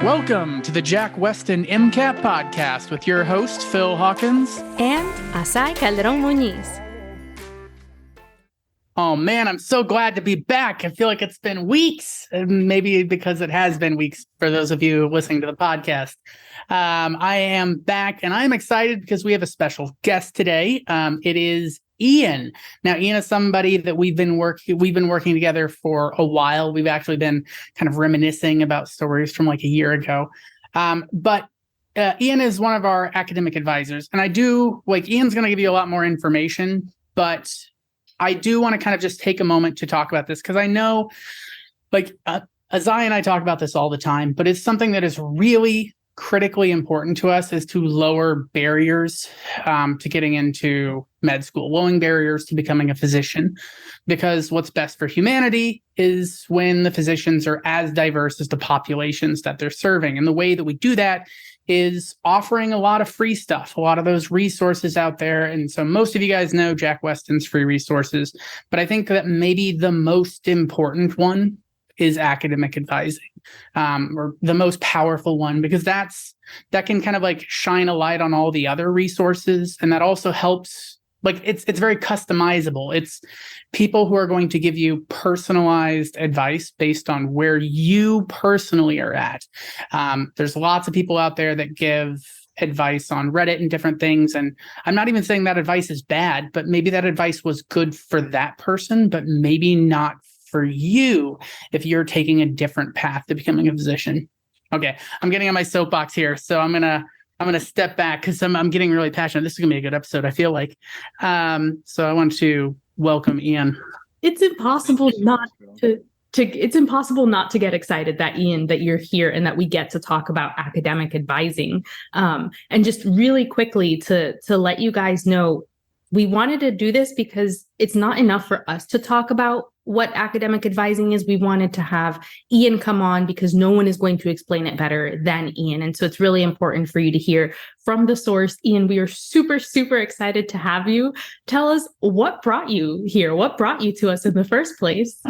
Welcome to the Jack Westin MCAT podcast with your host, Phil Hawkins. And Azaii Calderon Muñiz. Oh man, I'm so glad to be back. I feel like it's been weeks, and maybe because it has been weeks for those of you listening to the podcast. I am back and I'm excited because we have a special guest today. It is Ian. Now, Ian is somebody that we've been working together for a while. We've actually been kind of reminiscing about stories from like a year ago. But Ian is one of our academic advisors, and Ian's going to give you a lot more information, but I do want to kind of just take a moment to talk about this because I know Azaii and I talk about this all the time, but it's something that is really critically important to us is to lower barriers to getting into med school, lowering barriers to becoming a physician, because what's best for humanity is when the physicians are as diverse as the populations that they're serving. And the way that we do that is offering a lot of free stuff, a lot of those resources out there. And so most of you guys know Jack Westin's free resources, but I think that maybe the most important one is academic advising, or the most powerful one, because that can kind of like shine a light on all the other resources. And that also helps, it's very customizable. It's people who are going to give you personalized advice based on where you personally are at. There's lots of people out there that give advice on Reddit and different things. And I'm not even saying that advice is bad, but maybe that advice was good for that person, but maybe not for you if you're taking a different path to becoming a physician. Okay, I'm getting on my soapbox here, so I'm gonna step back because I'm getting really passionate. This is gonna be a good episode, I feel like. So I want to welcome Ian. It's impossible not to get excited that you're here and that we get to talk about academic advising. And just really quickly to let you guys know, we wanted to do this because it's not enough for us to talk about what academic advising is. We wanted to have Ian come on because no one is going to explain it better than Ian. And so it's really important for you to hear from the source. Ian, we are super, super excited to have you. Tell us what brought you here. What brought you to us in the first place?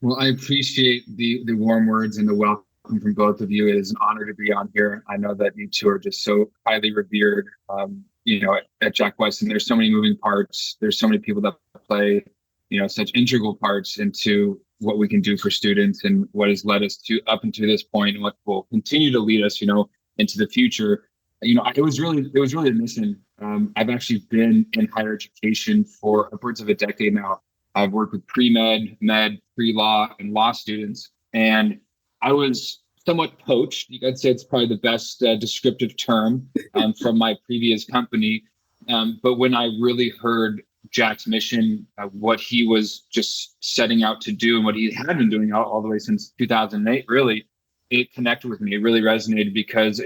Well, I appreciate the warm words and the welcome from both of you. It is an honor to be on here. I know that you two are just so highly revered. At Jack Westin, there's so many moving parts. There's so many people that play, such integral parts into what we can do for students and what has led us to up until this point and what will continue to lead us, into the future. It was really a mission. I've actually been in higher education for upwards of a decade now. I've worked with pre-med, med, pre-law, and law students, and I was somewhat poached. You could say it's probably the best descriptive term from my previous company. But when I really heard Jack's mission, what he was just setting out to do and what he had been doing all the way since 2008, really, it connected with me. It really resonated because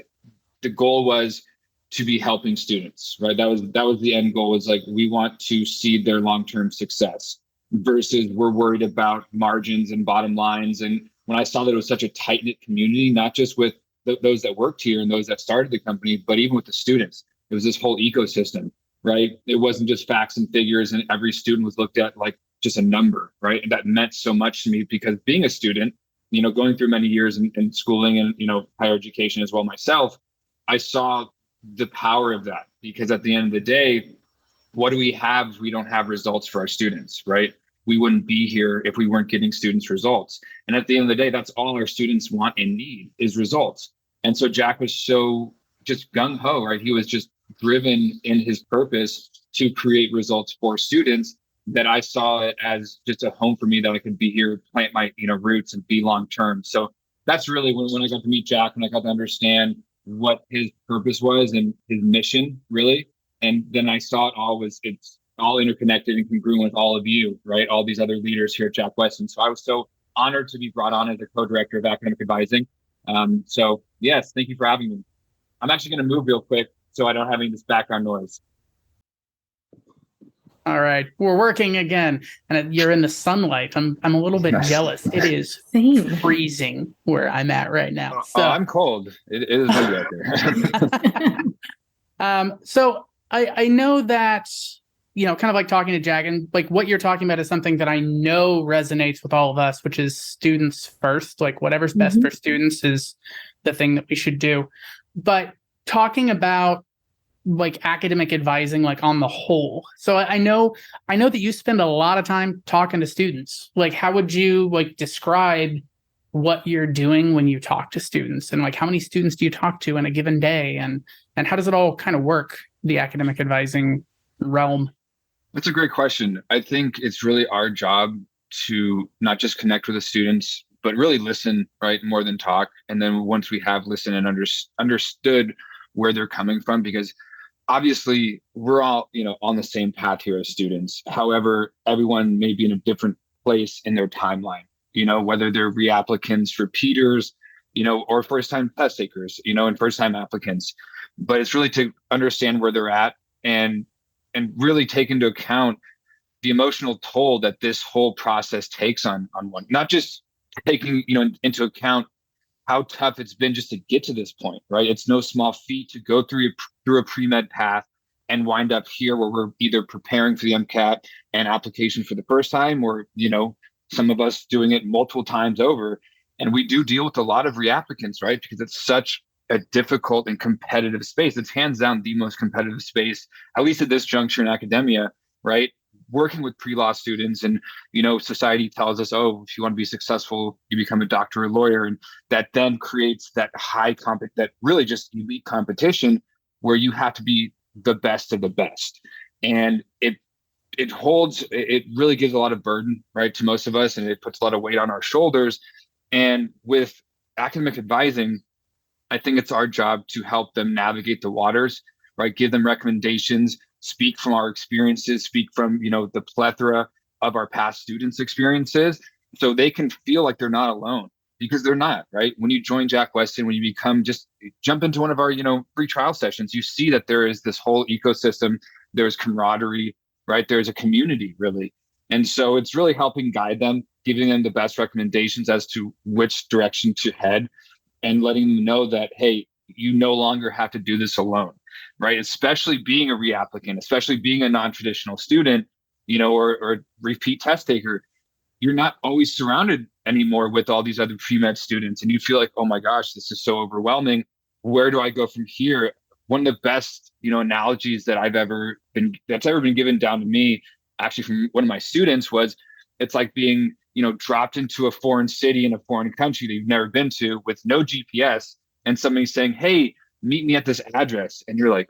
the goal was to be helping students, right? That was the end goal, was like, we want to see their long-term success versus we're worried about margins and bottom lines. And when I saw that it was such a tight-knit community, not just with those that worked here and those that started the company, but even with the students, it was this whole ecosystem, right? It wasn't just facts and figures and every student was looked at like just a number, right? And that meant so much to me because being a student, going through many years in schooling and, higher education as well myself, I saw the power of that because at the end of the day, what do we have if we don't have results for our students, right? We wouldn't be here if we weren't getting students results. And at the end of the day, that's all our students want and need is results. And so Jack was so just gung-ho, right? He was just driven in his purpose to create results for students that I saw it as just a home for me that I could be here, plant my roots and be long-term. So that's really when I got to meet Jack and I got to understand what his purpose was and his mission really. And then I saw it's all interconnected and congruent with all of you, right? All these other leaders here at Jack Westin. So I was so honored to be brought on as a co-director of academic advising. So yes, thank you for having me. I'm actually going to move real quick so I don't have any of this background noise. All right, we're working again, and you're in the sunlight. I'm a little bit jealous. It is freezing where I'm at right now. So I'm cold. It is really out there. So I know that kind of like talking to Jack, and like what you're talking about is something that I know resonates with all of us, which is students first. Like whatever's best for students is the thing that we should do. But talking about like academic advising, like on the whole. So I know that you spend a lot of time talking to students. Like, how would you like describe what you're doing when you talk to students, and like how many students do you talk to in a given day, and how does it all kind of work, the academic advising realm? That's a great question. I think it's really our job to not just connect with the students, but really listen, right? More than talk. And then once we have listened and understood where they're coming from, because obviously we're all, on the same path here as students. However, everyone may be in a different place in their timeline, whether they're reapplicants, repeaters, or first-time test takers, and first-time applicants. But it's really to understand where they're at and really take into account the emotional toll that this whole process takes on one, not just taking, into account how tough it's been just to get to this point, right? It's no small feat to go through a pre-med path and wind up here where we're either preparing for the MCAT and application for the first time, or, some of us doing it multiple times over. And we do deal with a lot of reapplicants, right? Because it's such a difficult and competitive space. It's hands down the most competitive space, at least at this juncture in academia, right? Working with pre-law students, and, society tells us, oh, if you want to be successful, you become a doctor or lawyer. And that then creates that that really just elite competition where you have to be the best of the best. And it really gives a lot of burden, right, to most of us, and it puts a lot of weight on our shoulders. And with academic advising, I think it's our job to help them navigate the waters, right? Give them recommendations, speak from our experiences, speak from, the plethora of our past students' experiences, so they can feel like they're not alone, because they're not, right? When you join Jack Westin, when you jump into one of our, free trial sessions, you see that there is this whole ecosystem, there's camaraderie, right? There's a community, really. And so it's really helping guide them, giving them the best recommendations as to which direction to head, and letting them know that, hey, you no longer have to do this alone, right? Especially being a reapplicant, especially being a non-traditional student, or repeat test taker. You're not always surrounded anymore with all these other pre-med students, and you feel like, oh my gosh, this is so overwhelming. Where do I go from here? One of the best, analogies that's ever been given down to me, actually from one of my students, was it's like being, dropped into a foreign city in a foreign country that you've never been to with no GPS, and somebody saying, hey, meet me at this address. And you're like,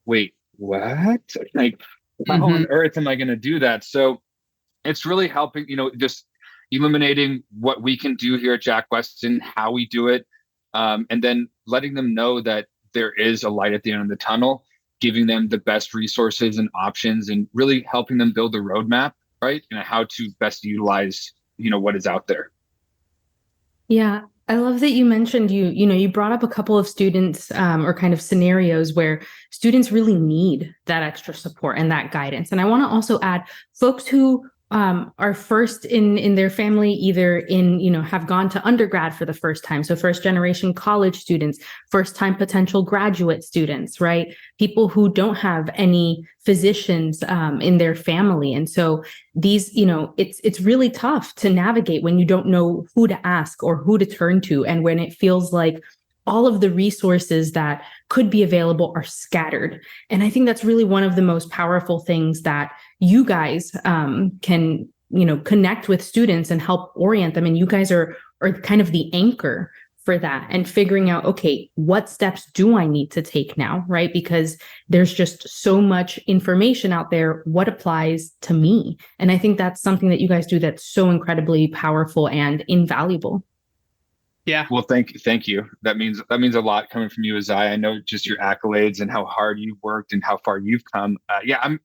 wait, what? Like, how on earth am I going to do that? So it's really helping, just illuminating what we can do here at Jack Westin, how we do it, and then letting them know that there is a light at the end of the tunnel, giving them the best resources and options, and really helping them build a roadmap, right? And how to best utilize, what is out there. Yeah. I love that you mentioned you brought up a couple of students or kind of scenarios where students really need that extra support and that guidance. And I want to also add folks who are first in their family, either have gone to undergrad for the first time. So first generation college students, first time potential graduate students, right? People who don't have any physicians in their family. And so these, it's really tough to navigate when you don't know who to ask or who to turn to. And when it feels like all of the resources that could be available are scattered. And I think that's really one of the most powerful things that you guys can, connect with students and help orient them. And you guys are kind of the anchor for that, and figuring out, okay, what steps do I need to take now, right? Because there's just so much information out there. What applies to me? And I think that's something that you guys do that's so incredibly powerful and invaluable. Yeah. Well, thank you. That means a lot coming from you, Azaii. I know just your accolades and how hard you've worked and how far you've come. I'm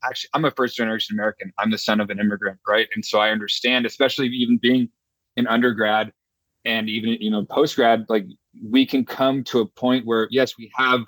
a first generation American. I'm the son of an immigrant, right? And so I understand, especially even being an undergrad and even post grad, like we can come to a point where yes, we have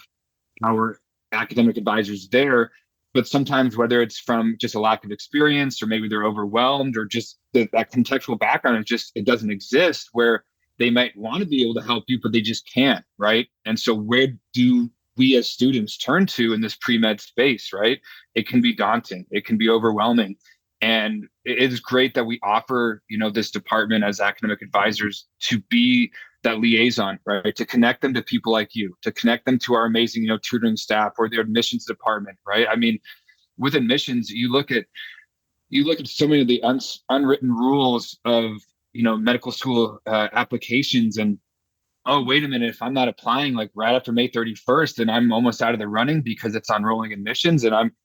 our academic advisors there, but sometimes whether it's from just a lack of experience, or maybe they're overwhelmed, or just that contextual background, it doesn't exist, where they might want to be able to help you, but they just can't, right? And so where do we as students turn to in this pre-med space, right? It can be daunting. It can be overwhelming. And it is great that we offer, this department as academic advisors to be that liaison, right? To connect them to people like you, to connect them to our amazing, tutoring staff or the admissions department, right? I mean, with admissions, you look at so many of the unwritten rules of, medical school applications, and oh, wait a minute, if I'm not applying like right after May 31st, then I'm almost out of the running because it's on rolling admissions and I'm,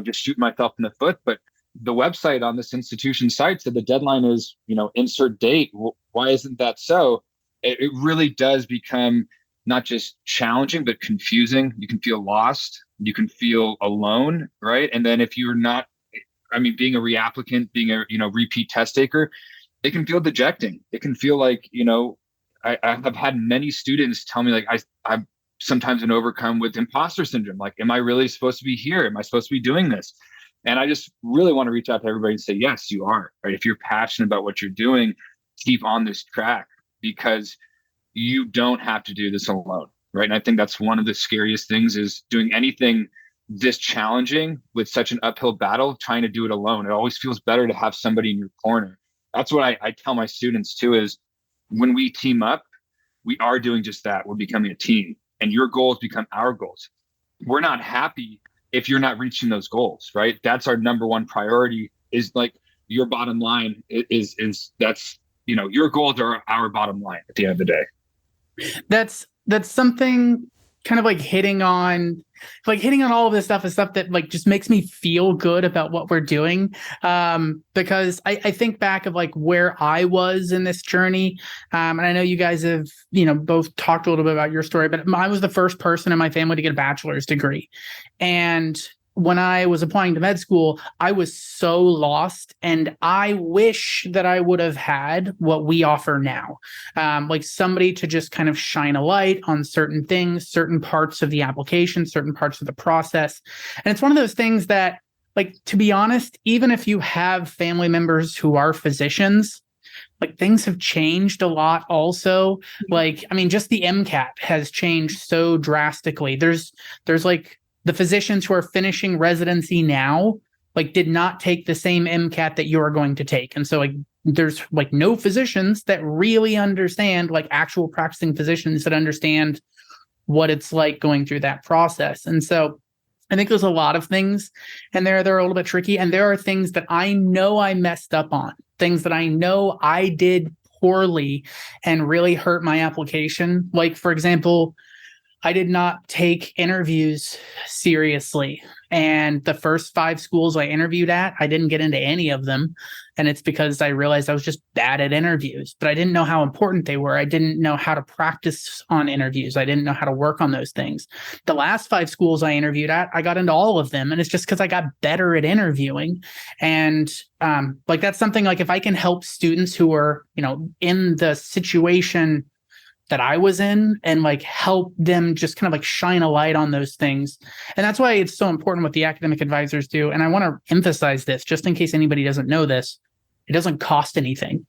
just shooting myself in the foot. But the website on this institution site said the deadline is, insert date. Well, why isn't that so? It really does become not just challenging, but confusing. You can feel lost. You can feel alone, right? And then if you're not, being a reapplicant, being a, repeat test taker, it can feel dejecting. It can feel like, I have had many students tell me like I'm sometimes been overcome with imposter syndrome. Like, am I really supposed to be here? Am I supposed to be doing this? And I just really want to reach out to everybody and say, yes, you are. Right? If you're passionate about what you're doing, keep on this track, because you don't have to do this alone. Right. And I think that's one of the scariest things, is doing anything this challenging with such an uphill battle, trying to do it alone. It always feels better to have somebody in your corner. That's what I tell my students too, is when we team up, we are doing just that. We're becoming a team, and your goals become our goals. We're not happy if you're not reaching those goals, right? That's our number one priority, is like your bottom line is that's, your goals are our bottom line at the end of the day. That's something kind of like hitting on all of this stuff is stuff that like just makes me feel good about what we're doing. Because I think back of like where I was in this journey. And I know you guys have, both talked a little bit about your story, but I was the first person in my family to get a bachelor's degree. And when I was applying to med school, I was so lost, and I wish that I would have had what we offer now. Like somebody to just kind of shine a light on certain things, certain parts of the application, certain parts of the process. And it's one of those things that, like, to be honest, even if you have family members who are physicians, like things have changed a lot also. Like, just the MCAT has changed so drastically. There's like, the physicians who are finishing residency now, like, did not take the same MCAT that you're going to take. And so like, there's like no physicians that really understand, like actual practicing physicians that understand what it's like going through that process. And so I think there's a lot of things, and they're a little bit tricky. And there are things that I know I messed up on, things that I know I did poorly and really hurt my application. Like, for example, I did not take interviews seriously. And the first 5 schools I interviewed at, I didn't get into any of them. And it's because I realized I was just bad at interviews, but I didn't know how important they were. I didn't know how to practice on interviews. I didn't know how to work on those things. The last 5 schools I interviewed at, I got into all of them. And it's just because I got better at interviewing. And like, that's something like, if I can help students who are, in the situation that I was in, and like help them just kind of like shine a light on those things. And that's why it's so important what the academic advisors do. And I want to emphasize this just in case anybody doesn't know this. It doesn't cost anything,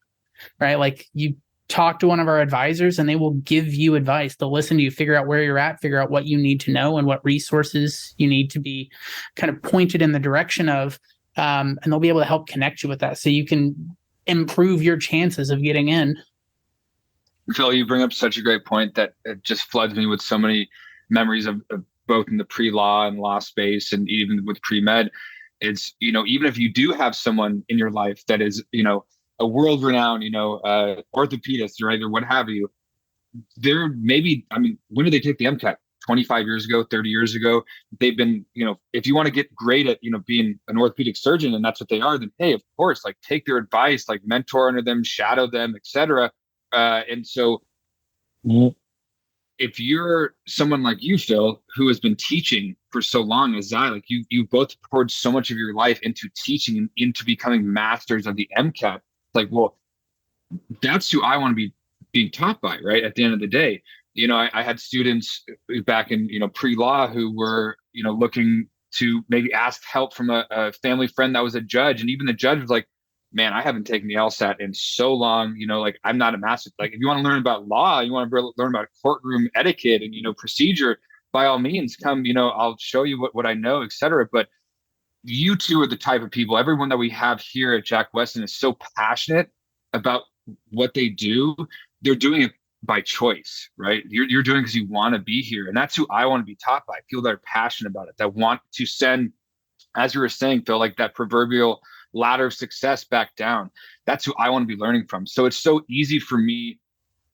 right? Like, you talk to one of our advisors and they will give you advice. They'll listen to you, figure out where you're at, figure out what you need to know and what resources you need to be kind of pointed in the direction of. And they'll be able to help connect you with that so you can improve your chances of getting in. Phil, you bring up such a great point that it just floods me with so many memories of both in the pre-law and law space, and even with pre-med. It's, even if you do have someone in your life that is, a world-renowned, orthopedist, right, or what have you, they're maybe, when did they take the MCAT? 25 years ago, 30 years ago. They've been, if you want to get great at, being an orthopedic surgeon, and that's what they are, then hey, of course, like, take their advice, like mentor under them, shadow them, etc. And so if you're someone like you, Phil, who has been teaching for so long, Azaii, like you both poured so much of your life into teaching and into becoming masters of the MCAT. Like, well, that's who I want to be being taught by, right? At the end of the day, I had students back in, pre-law who were, looking to maybe ask help from a family friend that was a judge. And even the judge was like, man, I haven't taken the LSAT in so long, like, I'm not a master. Like, if you want to learn about law, you want to learn about courtroom etiquette and, procedure, by all means, come, I'll show you what I know, et cetera. But you two are the type of people, everyone that we have here at Jack Westin is so passionate about what they do. They're doing it by choice, right? You're doing it because you want to be here. And that's who I want to be taught by, people that are passionate about it, that want to send, as you were saying, Phil, like that proverbial ladder of success back down. That's who I want to be learning from. So it's so easy for me,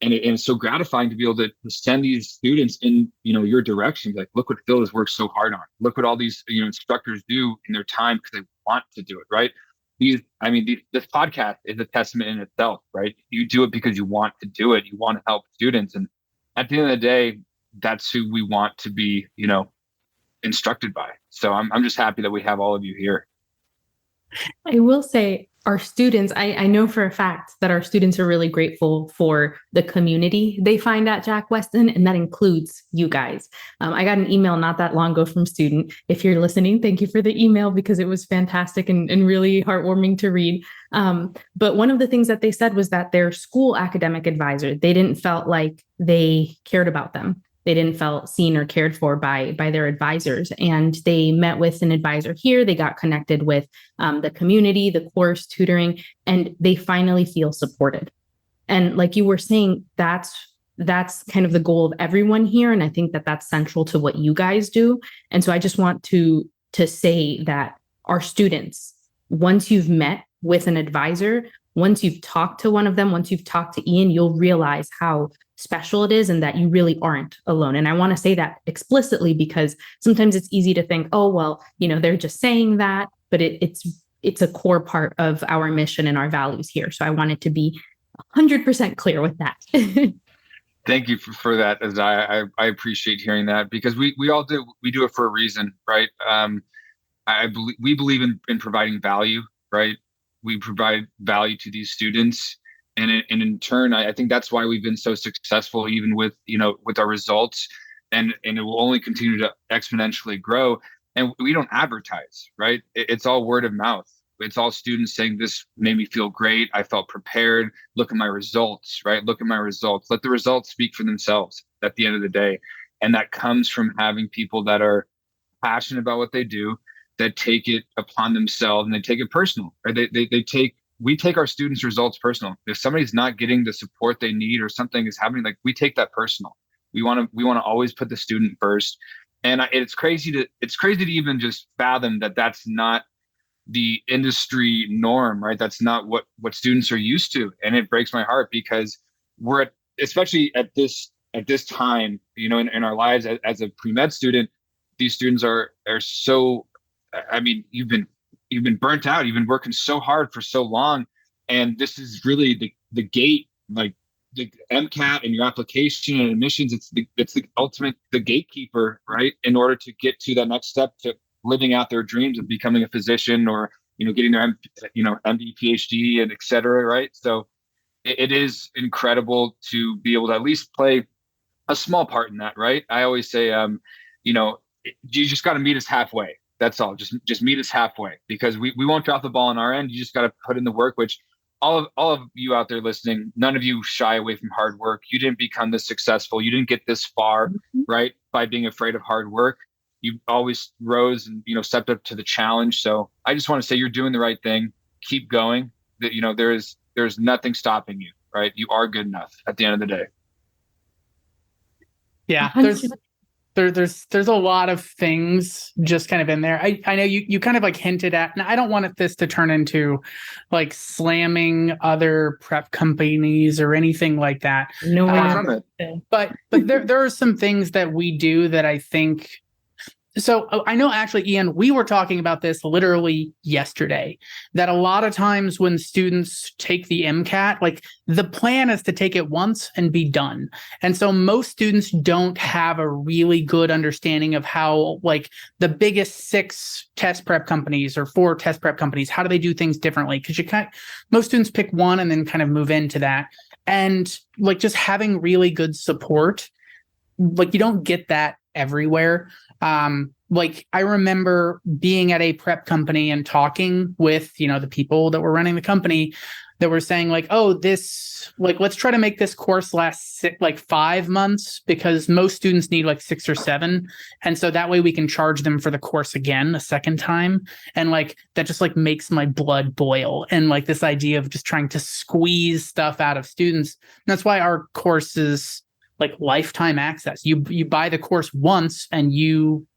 and it's so gratifying to be able to send these students in, your direction. Like, look what Phil has worked so hard on. Look what all these, instructors do in their time because they want to do it, right? This podcast is a testament in itself, right? You do it because you want to do it. You want to help students. And at the end of the day, that's who we want to be, instructed by. So I'm just happy that we have all of you here. I will say our students, I know for a fact that our students are really grateful for the community they find at Jack Westin, and that includes you guys. I got an email not that long ago from a student. If you're listening, thank you for the email because it was fantastic and really heartwarming to read. But one of the things that they said was that their school academic advisor, they didn't felt like they cared about them. They didn't felt seen or cared for by their advisors. And they met with an advisor here. They got connected with the community, the course, tutoring, and they finally feel supported. And like you were saying, that's kind of the goal of everyone here. And I think that that's central to what you guys do. And so I just want to say that our students, once you've met with an advisor, once you've talked to one of them, once you've talked to Ian, you'll realize how special it is and that you really aren't alone. And I want to say that explicitly because sometimes it's easy to think, oh, well, they're just saying that, but it's a core part of our mission and our values here. So I wanted to be 100% clear with that. Thank you for that, Azaii. I appreciate hearing that because we all do. We do it for a reason, right? We believe in providing value, right? We provide value to these students. And in turn, I think that's why we've been so successful, even with our results, and it will only continue to exponentially grow. And we don't advertise, right? It's all word of mouth. It's all students saying, this made me feel great. I felt prepared. Look at my results, right? Look at my results. Let the results speak for themselves at the end of the day. And that comes from having people that are passionate about what they do, that take it upon themselves and they take it personal, right? We take our students' results personal. If somebody's not getting the support they need or something is happening, like we take that personal. We want to always put the student first. And it's crazy to even just fathom that that's not the industry norm, right? That's not what students are used to. And it breaks my heart because especially at this time, in our lives as a pre-med student, these students are so, you've been burnt out. You've been working so hard for so long. And this is really the gate, like the MCAT and your application and admissions. It's the ultimate, the gatekeeper, right? In order to get to that next step to living out their dreams of becoming a physician or, getting their, MD, PhD and et cetera, right? So it is incredible to be able to at least play a small part in that, right? I always say, you just got to meet us halfway. That's all. Just meet us halfway because we won't drop the ball on our end. You just got to put in the work, which all of you out there listening, none of you shy away from hard work. You didn't become this successful. You didn't get this far, right? By being afraid of hard work. You always rose and, stepped up to the challenge. So I just want to say you're doing the right thing. Keep going. That, there's nothing stopping you, right? You are good enough at the end of the day. Yeah. There's a lot of things just kind of in there. I know you kind of like hinted at, and I don't want this to turn into like slamming other prep companies or anything like that. No, but there are some things that we do that I think. So I know actually, Ian, we were talking about this literally yesterday, that a lot of times when students take the MCAT, like the plan is to take it once and be done. And so most students don't have a really good understanding of how like the biggest 6 test prep companies or 4 test prep companies, how do they do things differently? Because most students pick one and then kind of move into that. And like just having really good support, like you don't get that everywhere. Like I remember being at a prep company and talking with, the people that were running the company. that were saying like, oh, this, like, let's try to make this course last 5 months, because most students need like 6 or 7. And so that way we can charge them for the course again a second time. And like, that just like makes my blood boil. And like this idea of just trying to squeeze stuff out of students. And that's why our course is like lifetime access. You buy the course once and you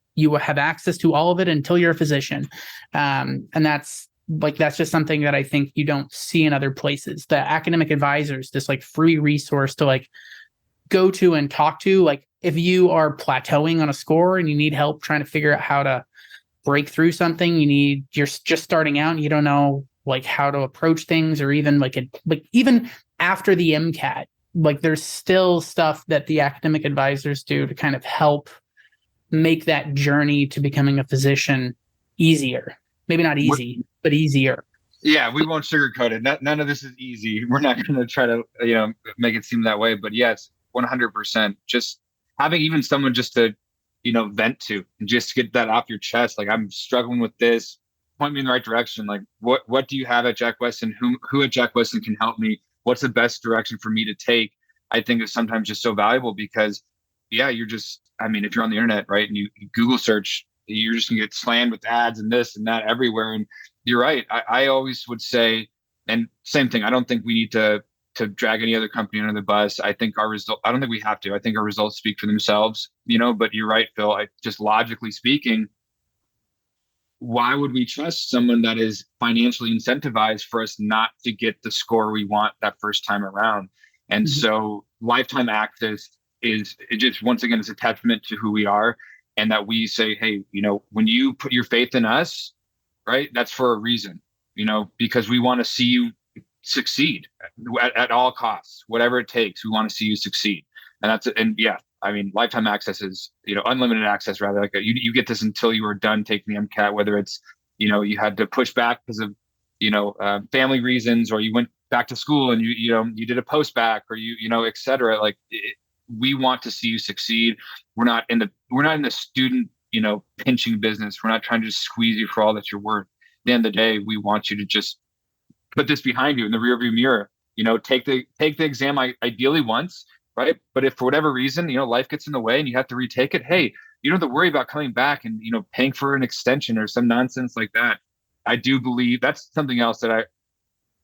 have access to all of it until you're a physician. And that's just something that I think you don't see in other places. The academic advisors, this like free resource to like go to and talk to, like if you are plateauing on a score and you need help trying to figure out how to break through something, you're just starting out and you don't know like how to approach things, or even even after the MCAT, like there's still stuff that the academic advisors do to kind of help make that journey to becoming a physician easier. Maybe not easy, but easier. Yeah, we won't sugarcoat it. None of this is easy. We're not going to try to, make it seem that way. But yes, 100%. Just having even someone just to, vent to, and just get that off your chest. Like, I'm struggling with this. Point me in the right direction. Like, what do you have at Jack Westin? Who at Jack Westin can help me? What's the best direction for me to take? I think is sometimes just so valuable, because, yeah, you're just, if you're on the internet, right, and you Google search, you're just gonna get slammed with ads and this and that everywhere. And you're right. I always would say, and same thing, I don't think we need to drag any other company under the bus. I think I don't think we have to. I think our results speak for themselves, but you're right, Phil. Just logically speaking, why would we trust someone that is financially incentivized for us not to get the score we want that first time around? And so lifetime access is, it just, once again, it's a testament to who we are, and that we say, hey, when you put your faith in us, right, that's for a reason, because we want to see you succeed at all costs, whatever it takes. We want to see you succeed. Lifetime access is, unlimited access, rather. Like you get this until you are done taking the MCAT, whether it's, you had to push back because of, family reasons, or you went back to school and you did a post-bac, or et cetera. Like we want to see you succeed. We're not in the student, pinching business. We're not trying to just squeeze you for all that you're worth. At the end of the day, we want you to just put this behind you in the rearview mirror. Take the exam ideally once, right? But if for whatever reason, life gets in the way and you have to retake it, hey, you don't have to worry about coming back and, paying for an extension or some nonsense like that. I do believe that's something else that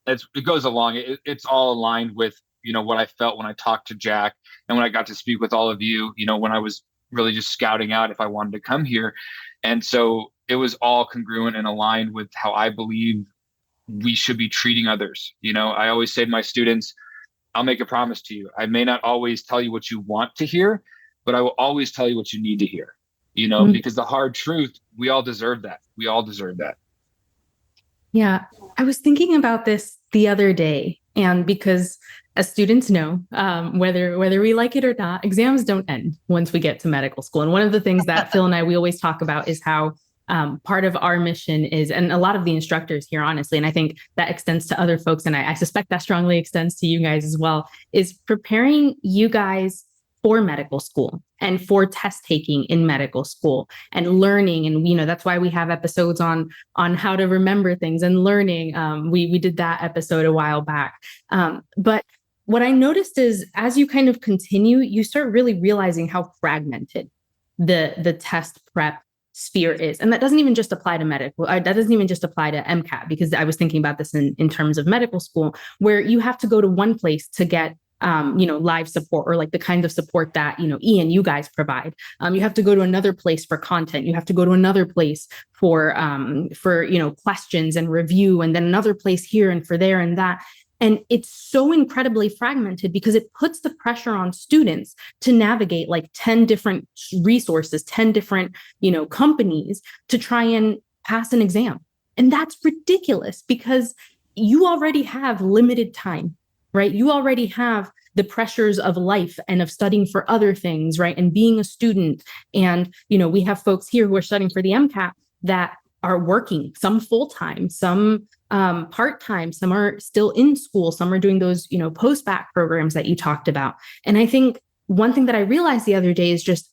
it goes along. It's all aligned with, what I felt when I talked to Jack, and when I got to speak with all of you, when I was really just scouting out if I wanted to come here. And so it was all congruent and aligned with how I believe we should be treating others. I always say to my students, I'll make a promise to you. I may not always tell you what you want to hear, but I will always tell you what you need to hear, because the hard truth, we all deserve that. We all deserve that. Yeah. I was thinking about this the other day, and because as students know, whether we like it or not, exams don't end once we get to medical school. And one of the things that Phil and we always talk about is how part of our mission is, and a lot of the instructors here, honestly, and I think that extends to other folks, and I suspect that strongly extends to you guys as well, is preparing you guys for medical school and for test taking in medical school and learning. And, that's why we have episodes on how to remember things and learning. We did that episode a while back. But what I noticed is, as you kind of continue, you start really realizing how fragmented the test prep sphere is. And that doesn't even just apply to medical. That doesn't even just apply to MCAT, because I was thinking about this in terms of medical school, where you have to go to one place to get live support, or like the kind of support that, Ian, you guys provide. You have to go to another place for content. You have to go to another place for questions and review, and then another place here and for there and that. And it's so incredibly fragmented because it puts the pressure on students to navigate like 10 different resources, 10 different, companies to try and pass an exam. And that's ridiculous, because you already have limited time, right? You already have the pressures of life and of studying for other things, right? And being a student. And, we have folks here who are studying for the MCAT that are working, some full-time, some part-time, some are still in school, some are doing those, post-bac programs that you talked about. And I think one thing that I realized the other day is just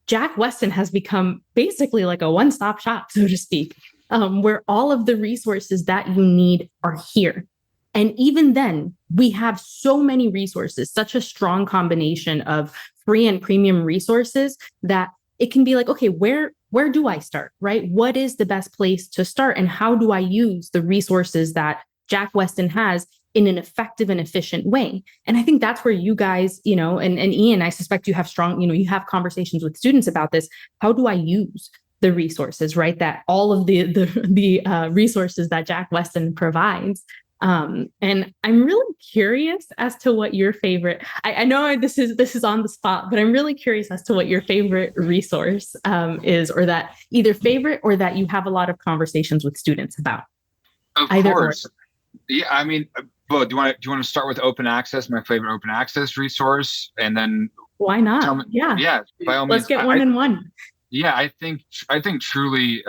Jack Westin has become basically like a one-stop shop, so to speak, where all of the resources that you need are here. And even then, we have so many resources, such a strong combination of free and premium resources that it can be like, okay, where do I start, right? What is the best place to start? And how do I use the resources that Jack Westin has in an effective and efficient way? And I think that's where you guys, and Ian, I suspect you have strong, you have conversations with students about this. How do I use the resources, right? That all of the resources that Jack Westin provides. And I'm really curious as to what your favorite, I know this is on the spot, but I'm really curious as to what your favorite resource is, or that either favorite or that you have a lot of conversations with students about. Of course. Yeah. I mean, Bo, do you want to start with open access, my favorite open access resource? And then why not? Yeah. By all means. Let's get one and one. Yeah. I think truly,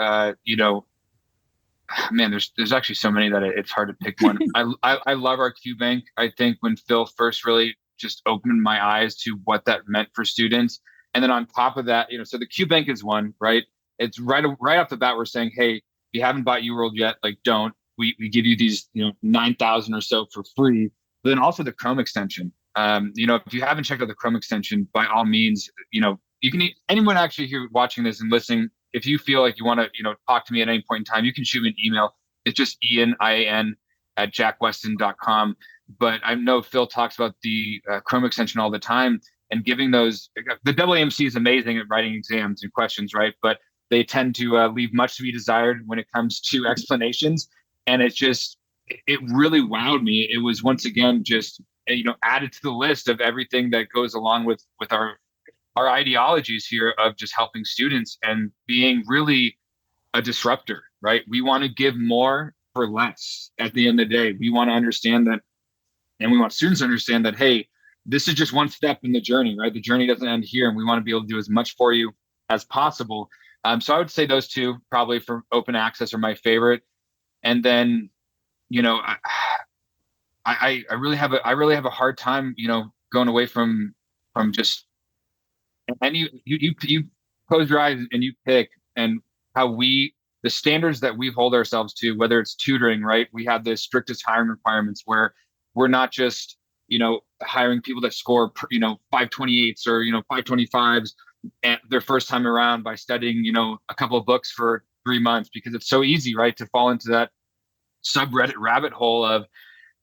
man, there's actually so many that it's hard to pick one. I love our Q Bank. I think when Phil first really just opened my eyes to what that meant for students, and then on top of that, so the Q Bank is one, right? It's right off the bat, we're saying, hey, if you haven't bought UWorld yet, like don't. We give you these 9,000 or so for free. But then also the Chrome extension. If you haven't checked out the Chrome extension, by all means, you can anyone actually here watching this and listening. If you feel like you want to, talk to me at any point in time, you can shoot me an email. It's just Ian, IAN, at jackwestin.com. But I know Phil talks about the Chrome extension all the time, and giving those, the AAMC is amazing at writing exams and questions, right? But they tend to leave much to be desired when it comes to explanations. And it really wowed me. It was once again, just, added to the list of everything that goes along with our ideologies here of just helping students and being really a disruptor, right? We want to give more for less at the end of the day. We want to understand that, and we want students to understand that, hey, this is just one step in the journey, right? The journey doesn't end here, and we want to be able to do as much for you as possible. So I would say those two probably for open access are my favorite. And then, I really have a hard time, going away from just, and you close your eyes and you pick, and how the standards that we hold ourselves to, whether it's tutoring, right? We have the strictest hiring requirements where we're not just, hiring people that score, 528s or, 525s at their first time around by studying, a couple of books for 3 months, because it's so easy, right, to fall into that subreddit rabbit hole of,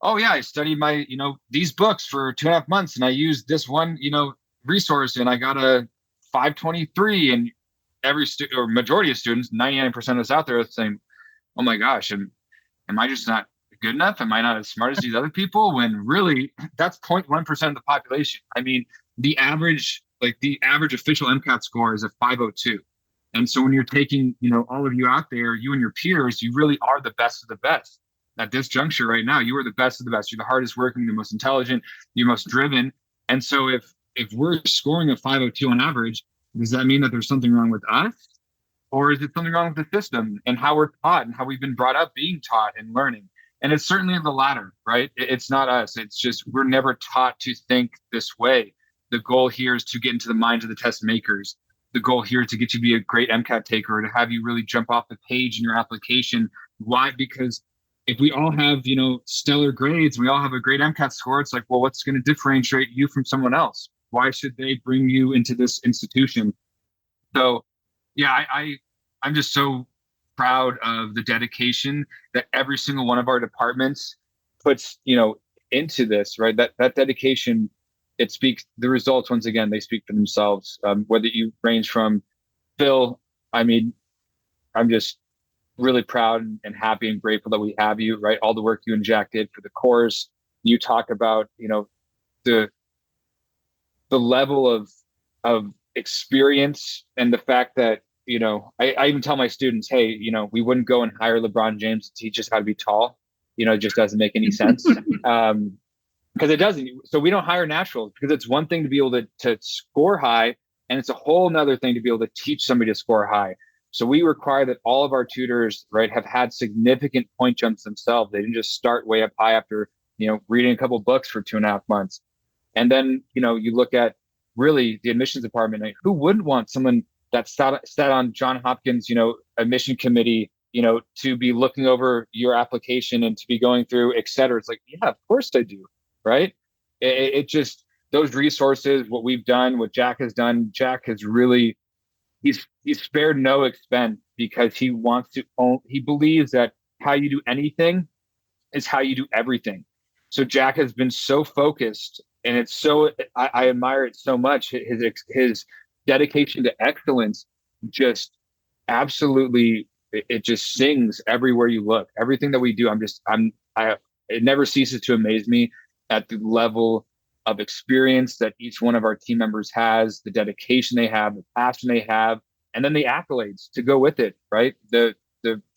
oh yeah, I studied my, these books for 2.5 months and I used this one, resource and I got a 523, and every or majority of students, 99% of us out there are saying, oh my gosh, am I just not good enough? Am I not as smart as these other people? When really that's 0.1% of the population. I mean, the average official MCAT score is a 502. And so when you're taking, all of you out there, you and your peers, you really are the best of the best. At this juncture right now, you are the best of the best. You're the hardest working, the most intelligent, you're most driven. And so if we're scoring a 502 on average, does that mean that there's something wrong with us? Or is it something wrong with the system and how we're taught and how we've been brought up being taught and learning? And it's certainly the latter, right? It's not us. It's just we're never taught to think this way. The goal here is to get into the minds of the test makers. The goal here is to get you to be a great MCAT taker, to have you really jump off the page in your application. Why? Because if we all have, stellar grades, we all have a great MCAT score, it's like, well, what's going to differentiate you from someone else? Why should they bring you into this institution? So, yeah, I'm just so proud of the dedication that every single one of our departments puts, into this, right? That dedication, the results, once again, they speak for themselves. Whether you range from Phil, I mean, I'm just really proud and happy and grateful that we have you, right? All the work you and Jack did for the course. You talk about, the level of experience and the fact that, I even tell my students, hey, we wouldn't go and hire LeBron James to teach us how to be tall. It just doesn't make any sense. Because it doesn't. So we don't hire naturals, because it's one thing to be able to score high, and it's a whole nother thing to be able to teach somebody to score high. So we require that all of our tutors, right, have had significant point jumps themselves. They didn't just start way up high after, reading a couple of books for 2.5 months. And then, you look at really the admissions department, like, who wouldn't want someone that sat on John Hopkins, admission committee to be looking over your application and to be going through, et cetera. It's like, yeah, of course I do. Right. It just, those resources, what we've done, what Jack has done, Jack has really, he's spared no expense because he wants to own, he believes that how you do anything is how you do everything. So Jack has been so focused, and it's so, I admire it so much. His dedication to excellence just absolutely, it just sings everywhere you look. Everything that we do, it never ceases to amaze me at the level of experience that each one of our team members has, the dedication they have, the passion they have, and then the accolades to go with it, right? The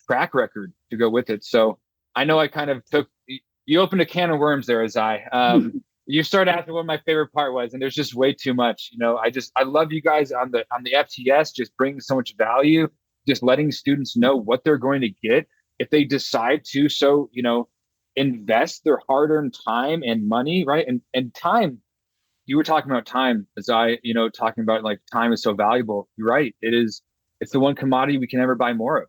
track record to go with it. So I know I kind of you opened a can of worms there, Azaii. You started asking what my favorite part was, and there's just way too much. I love you guys on the FTS, just bringing so much value, just letting students know what they're going to get if they decide to. So, invest their hard-earned time and money, right? And time, you were talking about time, Azaii, talking about like time is so valuable. You're right. It's the one commodity we can never buy more of,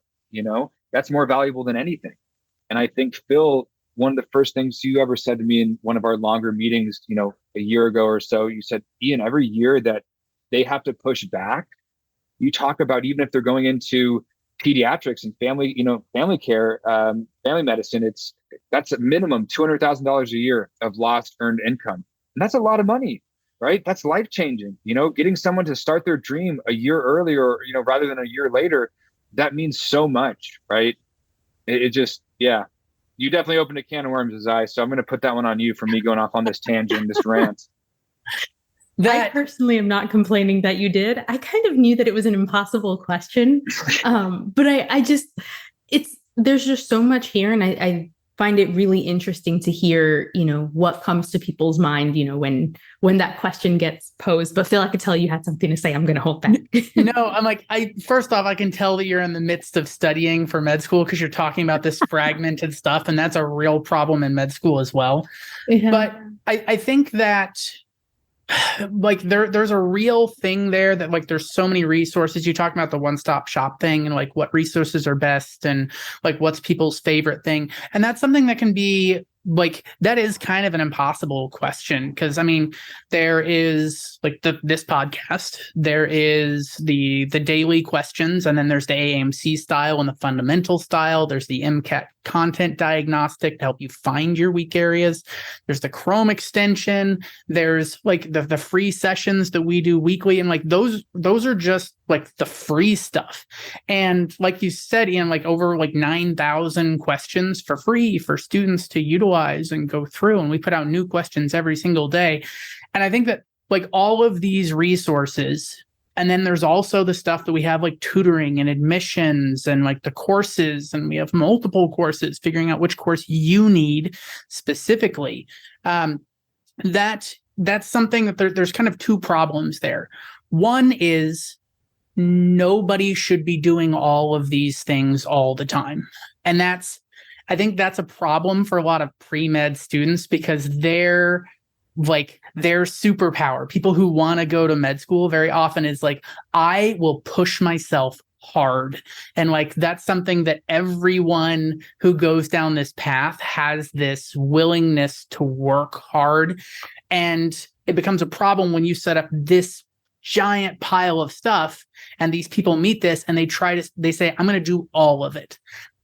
that's more valuable than anything. And I think, Phil, one of the first things you ever said to me in one of our longer meetings, a year ago or so, you said, Ian, every year that they have to push back, you talk about, even if they're going into pediatrics and family care, family medicine, that's a minimum $200,000 a year of lost earned income. And that's a lot of money, right? That's life-changing. Getting someone to start their dream a year earlier, rather than a year later, that means so much, right? It just, yeah. You definitely opened a can of worms, Azaii. So I'm going to put that one on you for me going off on this tangent, this rant. I personally am not complaining that you did. I kind of knew that it was an impossible question. But there's just so much here. And I find it really interesting to hear, what comes to people's mind, when that question gets posed. But Phil, I could tell you had something to say. I'm going to hold back. No, I'm like, first off, I can tell that you're in the midst of studying for med school because you're talking about this fragmented stuff. And that's a real problem in med school as well. Yeah. But I think that like there's a real thing there that like there's so many resources. You talk about the one-stop shop thing and like what resources are best and like what's people's favorite thing. And that's something that can be like, that is kind of an impossible question. Cause I mean, there is like this podcast, there is the daily questions, and then there's the AAMC style and the fundamental style. There's the MCAT content diagnostic to help you find your weak areas. There's the Chrome extension. There's like the free sessions that we do weekly. And like those are just like the free stuff. And like you said, Ian, like over like 9,000 questions for free for students to utilize and go through. And we put out new questions every single day. And I think that like all of these resources, and then there's also the stuff that we have like tutoring and admissions and like the courses, and we have multiple courses, figuring out which course you need specifically. That's something that there's kind of two problems there. One is nobody should be doing all of these things all the time. And I think that's a problem for a lot of pre-med students because their superpower, people who want to go to med school very often is like, I will push myself hard. And like, that's something that everyone who goes down this path has this willingness to work hard. And it becomes a problem when you set up this giant pile of stuff and these people meet this and they say, I'm going to do all of it.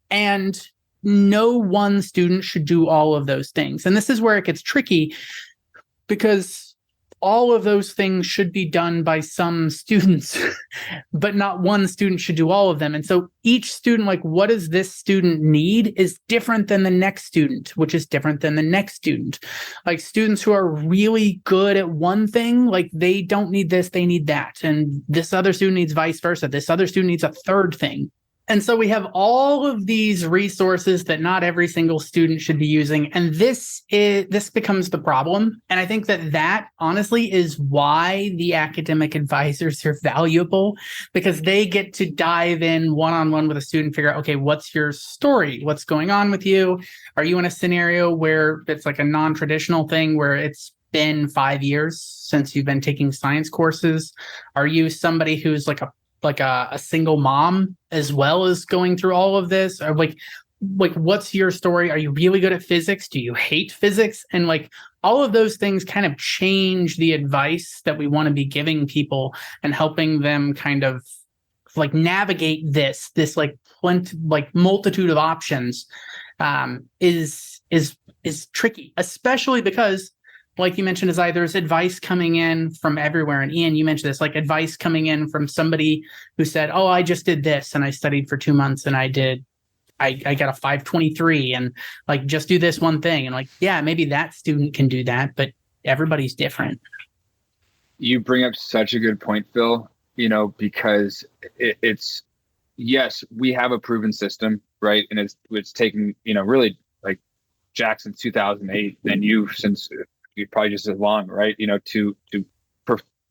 And no one student should do all of those things. And this is where it gets tricky because all of those things should be done by some students, but not one student should do all of them. And so each student, like, what does this student need is different than the next student, which is different than the next student. Like students who are really good at one thing, like they don't need this, they need that. And this other student needs vice versa. This other student needs a third thing. And so we have all of these resources that not every single student should be using. And this becomes the problem. And I think that honestly is why the academic advisors are valuable, because they get to dive in one-on-one with a student, figure out, okay, what's your story? What's going on with you? Are you in a scenario where it's like a non-traditional thing where it's been 5 years since you've been taking science courses? Are you somebody who's like a like a single mom as well as going through all of this? Or like what's your story? Are you really good at physics? Do you hate physics? And like all of those things kind of change the advice that we want to be giving people and helping them kind of like navigate this like multitude of options is tricky, especially because, like you mentioned, Azaii, there's advice coming in from everywhere. And Ian, you mentioned this, like advice coming in from somebody who said, oh, I just did this and I studied for 2 months and I got a 523 and like, just do this one thing. And like, yeah, maybe that student can do that, but everybody's different. You bring up such a good point, Phil, because it's, yes, we have a proven system, right? And it's taken, really like Jack since 2008 and you since you probably just as long, right? To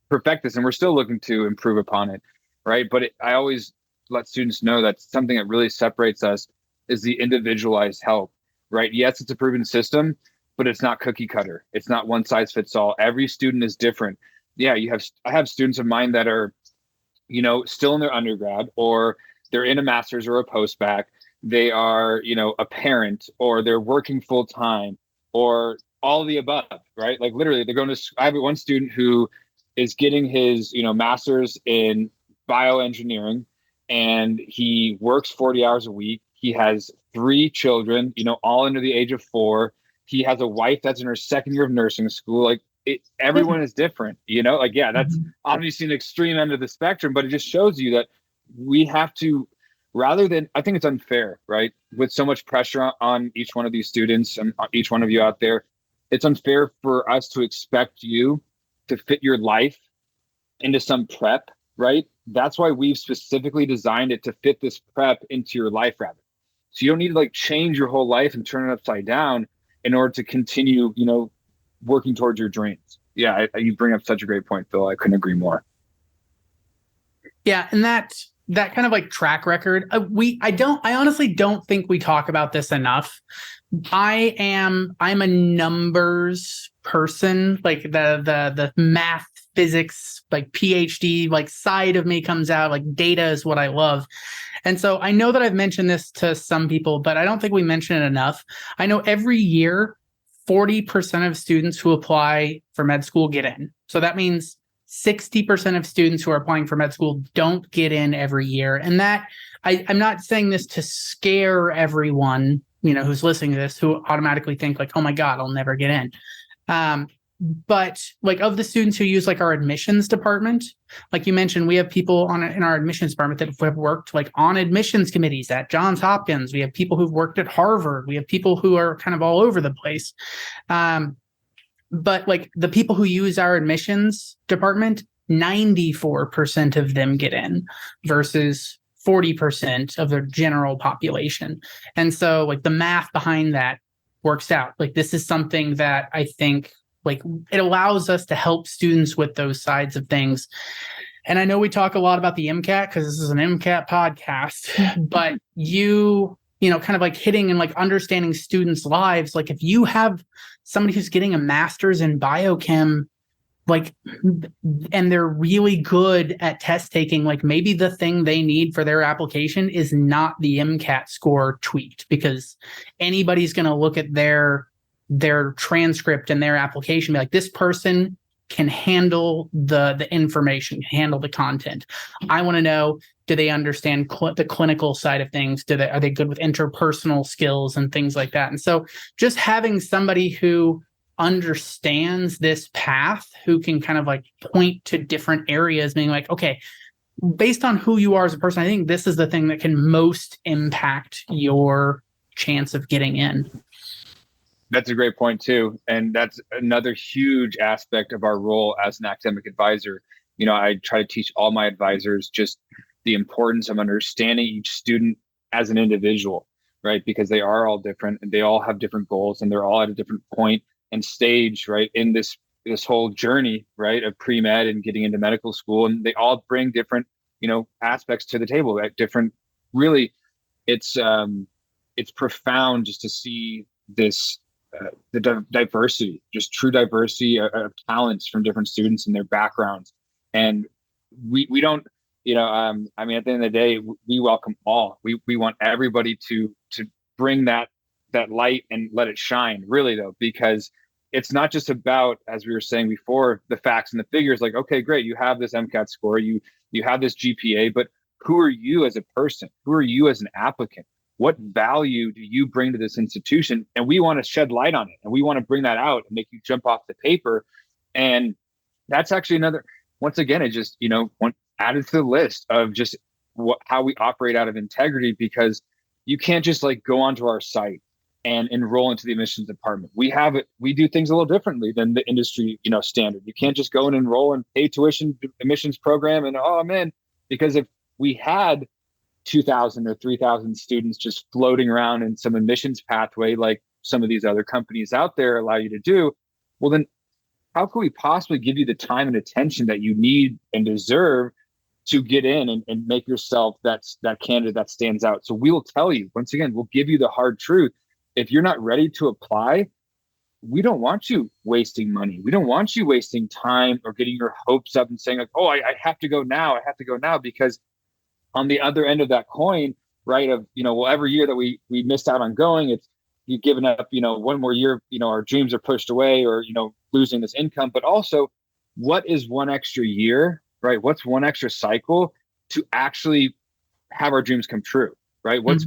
perfect this, and we're still looking to improve upon it, right? But I always let students know that something that really separates us is the individualized help, right? Yes, it's a proven system, but it's not cookie cutter. It's not one size fits all. Every student is different. Yeah, I have students of mine that are, still in their undergrad, or they're in a master's or a post-bac. They are, a parent, or they're working full time, or all of the above, right? Like literally they're going to, I have one student who is getting his, master's in bioengineering, and he works 40 hours a week. He has 3 children, all under the age of 4. He has a wife that's in her 2nd year of nursing school. Like everyone is different, like, yeah, that's obviously an extreme end of the spectrum, but it just shows you that we have to, rather than, I think it's unfair, right? With so much pressure on each one of these students and each one of you out there, it's unfair for us to expect you to fit your life into some prep, right? That's why we've specifically designed it to fit this prep into your life, rather. So you don't need to like change your whole life and turn it upside down in order to continue, working towards your dreams. Yeah, you bring up such a great point, Phil. I couldn't agree more. Yeah, and that kind of like track record, I honestly don't think we talk about this enough. I'm a numbers person, like the math, physics, like PhD, like side of me comes out, like data is what I love. And so I know that I've mentioned this to some people, but I don't think we mention it enough. I know every year, 40% of students who apply for med school get in. So that means 60% of students who are applying for med school don't get in every year. And that I'm not saying this to scare everyone, who's listening to this, who automatically think like, oh my God, I'll never get in. But like of the students who use like our admissions department, like you mentioned, we have people in our admissions department that have worked like on admissions committees at Johns Hopkins. We have people who've worked at Harvard. We have people who are kind of all over the place. But like the people who use our admissions department, 94% of them get in versus 40% of the general population. And so like the math behind that works out. Like this is something that I think like it allows us to help students with those sides of things. And I know we talk a lot about the MCAT because this is an MCAT podcast, but kind of like hitting and like understanding students' lives. Like if you have somebody who's getting a master's in biochem, like, and they're really good at test taking, like maybe the thing they need for their application is not the MCAT score tweaked, because anybody's going to look at their transcript and their application, be like, this person can handle the information, handle the content. I want to know, do they understand the clinical side of things? Are they good with interpersonal skills and things like that? And so just having somebody who understands this path, who can kind of like point to different areas, being like, okay, based on who you are as a person, I think this is the thing that can most impact your chance of getting in. That's a great point too. And that's another huge aspect of our role as an academic advisor. I try to teach all my advisors just the importance of understanding each student as an individual, right? Because they are all different and they all have different goals and they're all at a different point and stage, right? In this whole journey, right? Of pre-med and getting into medical school. And they all bring different, aspects to the table, right? Different, really, it's profound just to see this, the diversity, just true diversity of talents from different students and their backgrounds. And we don't I mean, at the end of the day, we welcome all. We want everybody to bring that light and let it shine, really, though, because it's not just about, as we were saying before, the facts and the figures. Like, okay, great, you have this MCAT score, you have this GPA, but who are you as a person? Who are you as an applicant? What value do you bring to this institution? And we want to shed light on it, and we want to bring that out and make you jump off the paper. And that's actually another, once again, it just, added to the list of just how we operate out of integrity, because you can't just like go onto our site and enroll into the admissions department. We do things a little differently than the industry, standard. You can't just go and enroll and pay tuition admissions program and, oh, I'm in. Because if we had 2,000 or 3,000 students just floating around in some admissions pathway, like some of these other companies out there allow you to do, well, then how could we possibly give you the time and attention that you need and deserve to get in and make yourself that candidate that stands out? So we will tell you, once again, we'll give you the hard truth. If you're not ready to apply, we don't want you wasting money. We don't want you wasting time or getting your hopes up and saying like, oh, I have to go now. I have to go now. Because on the other end of that coin, right, of, well, every year that we missed out on going, it's you've given up, one more year, our dreams are pushed away, or, losing this income. But also, what is one extra year, right? What's one extra cycle to actually have our dreams come true? Right? What's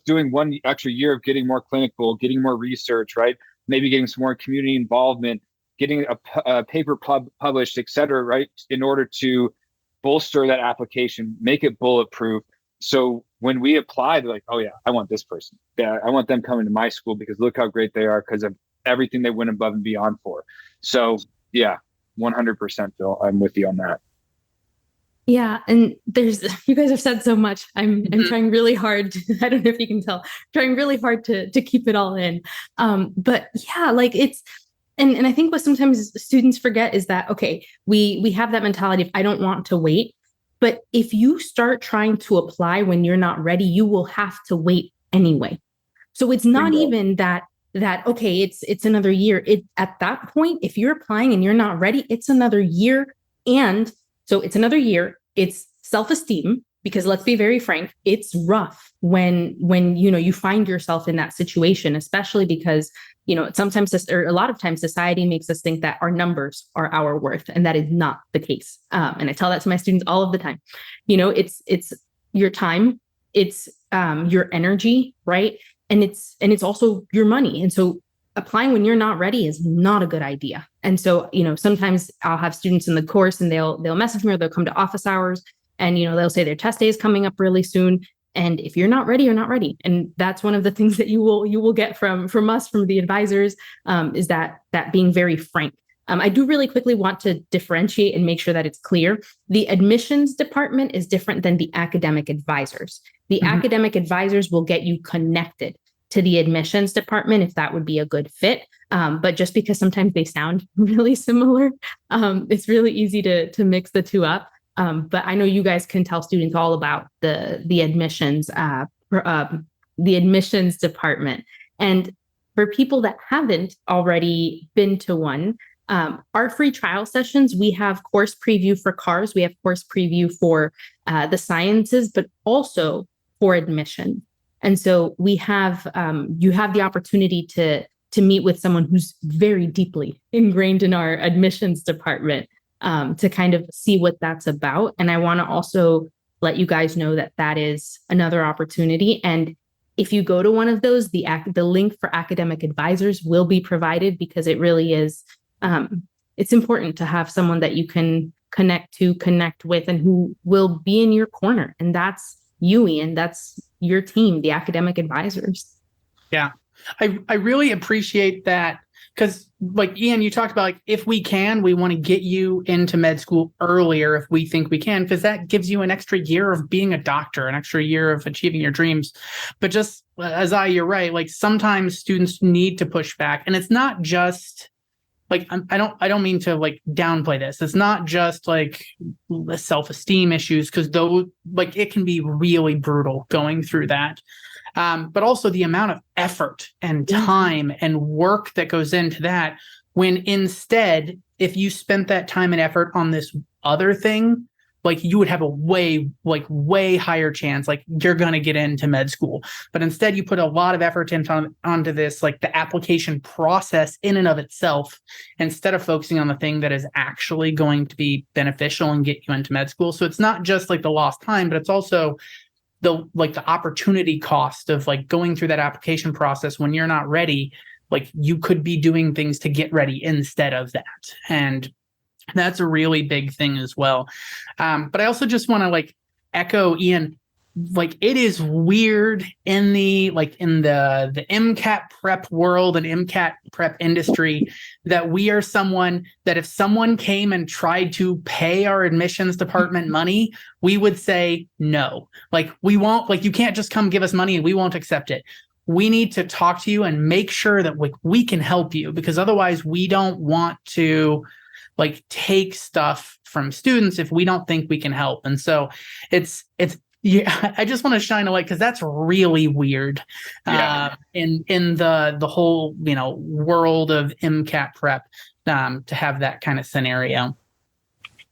doing one extra year of getting more clinical, getting more research, right? Maybe getting some more community involvement, getting a paper published, et cetera, right? In order to bolster that application, make it bulletproof. So when we apply, they're like, oh yeah, I want this person. Yeah, I want them coming to my school because look how great they are because of everything they went above and beyond for. So yeah, 100%, Phil. I'm with you on that. Yeah. And you guys have said so much. I'm trying really hard. I don't know if you can tell, trying really hard to keep it all in. But yeah, like and I think what sometimes students forget is that, okay, we have that mentality of, I don't want to wait. But if you start trying to apply when you're not ready, you will have to wait anyway. So it's not even that, okay, it's another year. At that point, if you're applying and you're not ready, it's another year. And so it's another year. It's self-esteem, because let's be very frank, it's rough when you find yourself in that situation, especially because, sometimes or a lot of times society makes us think that our numbers are our worth, and that is not the case. And I tell that to my students all of the time. It's your time, it's your energy, right? And it's also your money. And so applying when you're not ready is not a good idea. And so, sometimes I'll have students in the course and they'll message me, or they'll come to office hours and, they'll say their test day is coming up really soon. And if you're not ready, you're not ready. And that's one of the things that you will get from us, from the advisors, is that being very frank. I do really quickly want to differentiate and make sure that it's clear. The admissions department is different than the academic advisors. The academic advisors will get you connected to the admissions department if that would be a good fit. But just because sometimes they sound really similar, it's really easy to mix the two up. But I know you guys can tell students all about the admissions department. And for people that haven't already been to one, our free trial sessions, we have course preview for CARS, we have course preview for the sciences, but also for admission. And so we have, you have the opportunity to meet with someone who's very deeply ingrained in our admissions department, to kind of see what that's about. And I want to also let you guys know that is another opportunity. And if you go to one of those, the link for academic advisors will be provided, because it really is, it's important to have someone that you can connect with, and who will be in your corner. And that's you, Ian. That's your team, the academic advisors. Yeah, I really appreciate that, because like Ian, you talked about, like, if we can, we want to get you into med school earlier if we think we can, because that gives you an extra year of being a doctor, an extra year of achieving your dreams. But just Azaii, you're right. Like, sometimes students need to push back, and it's not just like, I don't mean to like downplay this. It's not just like the self-esteem issues, because though, like, it can be really brutal going through that. But also the amount of effort and time and work that goes into that, when instead, if you spent that time and effort on this other thing, like you would have a way higher chance, like you're going to get into med school. But instead you put a lot of effort onto this, like the application process in and of itself, instead of focusing on the thing that is actually going to be beneficial and get you into med school. So it's not just like the lost time, but it's also the opportunity cost of like going through that application process when you're not ready. Like you could be doing things to get ready instead of that. And that's a really big thing as well. But I also just want to like echo Ian, like it is weird in the MCAT prep world and MCAT prep industry that we are someone that if someone came and tried to pay our admissions department money, we would say no. Like we won't, like you can't just come give us money and we won't accept it. We need to talk to you and make sure that we can help you, because otherwise we don't want to like take stuff from students if we don't think we can help. And so it's yeah, I just want to shine a light because that's really weird in the whole, world of MCAT prep to have that kind of scenario.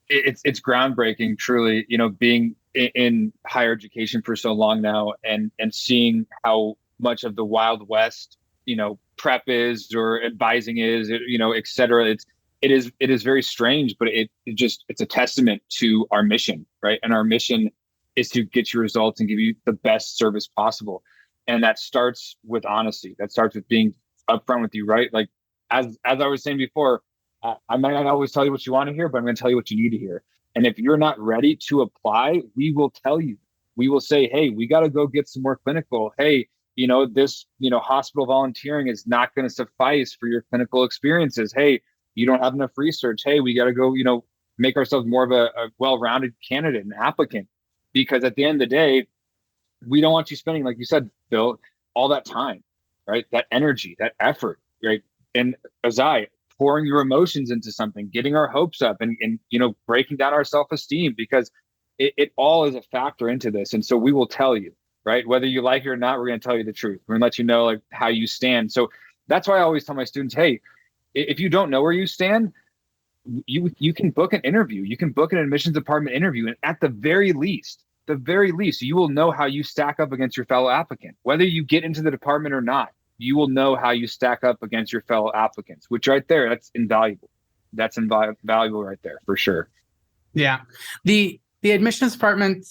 It's groundbreaking, truly, being in higher education for so long now and seeing how much of the Wild West, prep is or advising is, et cetera. It is very strange, but it's a testament to our mission, right? And our mission is to get you results and give you the best service possible. And that starts with honesty. That starts with being upfront with you, right? Like, as I was saying before, I might not always tell you what you want to hear, but I'm going to tell you what you need to hear. And if you're not ready to apply, we will tell you. We will say, hey, we got to go get some more clinical. Hey, this, hospital volunteering is not going to suffice for your clinical experiences. Hey, you don't have enough research. Hey, we got to go, make ourselves more of a well-rounded candidate and applicant. Because at the end of the day, we don't want you spending, like you said, Bill, all that time, right? That energy, that effort, right? And Azaii, pouring your emotions into something, getting our hopes up and breaking down our self-esteem, because it all is a factor into this. And so we will tell you, right? Whether you like it or not, we're going to tell you the truth. We're going to let you know like how you stand. So that's why I always tell my students, hey, if you don't know where you stand, you can book an interview. You can book an admissions department interview. And at the very least, you will know how you stack up against your fellow applicant. Whether you get into the department or not, you will know how you stack up against your fellow applicants, which right there, that's invaluable. That's invaluable right there for sure. Yeah. The admissions department,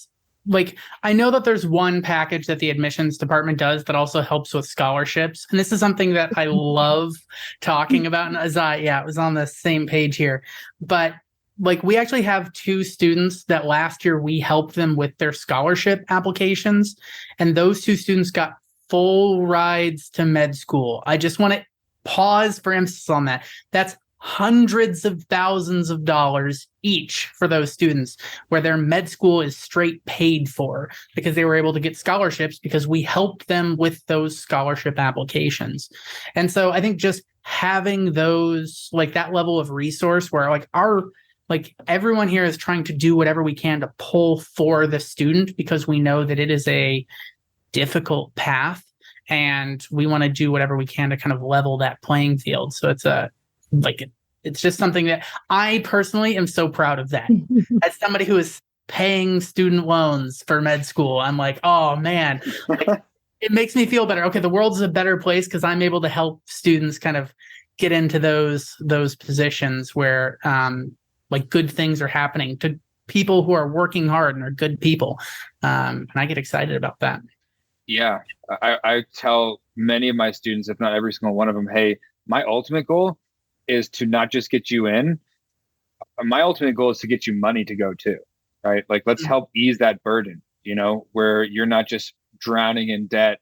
like, I know that there's one package that the admissions department does that also helps with scholarships. And this is something that I love talking about. And Azaii, it was on the same page here. But like, we actually have 2 students that last year we helped them with their scholarship applications. And those 2 students got full rides to med school. I just want to pause for emphasis on that. That's hundreds of thousands of dollars each for those students, where their med school is straight paid for because they were able to get scholarships because we helped them with those scholarship applications. And so I think just having those, like that level of resource where like everyone here is trying to do whatever we can to pull for the student, because we know that it is a difficult path and we want to do whatever we can to kind of level that playing field. So it's just something that I personally am so proud of that. As somebody who is paying student loans for med school, I'm like, oh man, it makes me feel better. Okay, the world is a better place because I'm able to help students kind of get into those positions where like good things are happening to people who are working hard and are good people. And I get excited about that. Yeah, I tell many of my students, if not every single one of them, hey, my ultimate goal is to not just get you in. My ultimate goal is to get you money to go too, right? Like, let's help ease that burden, where you're not just drowning in debt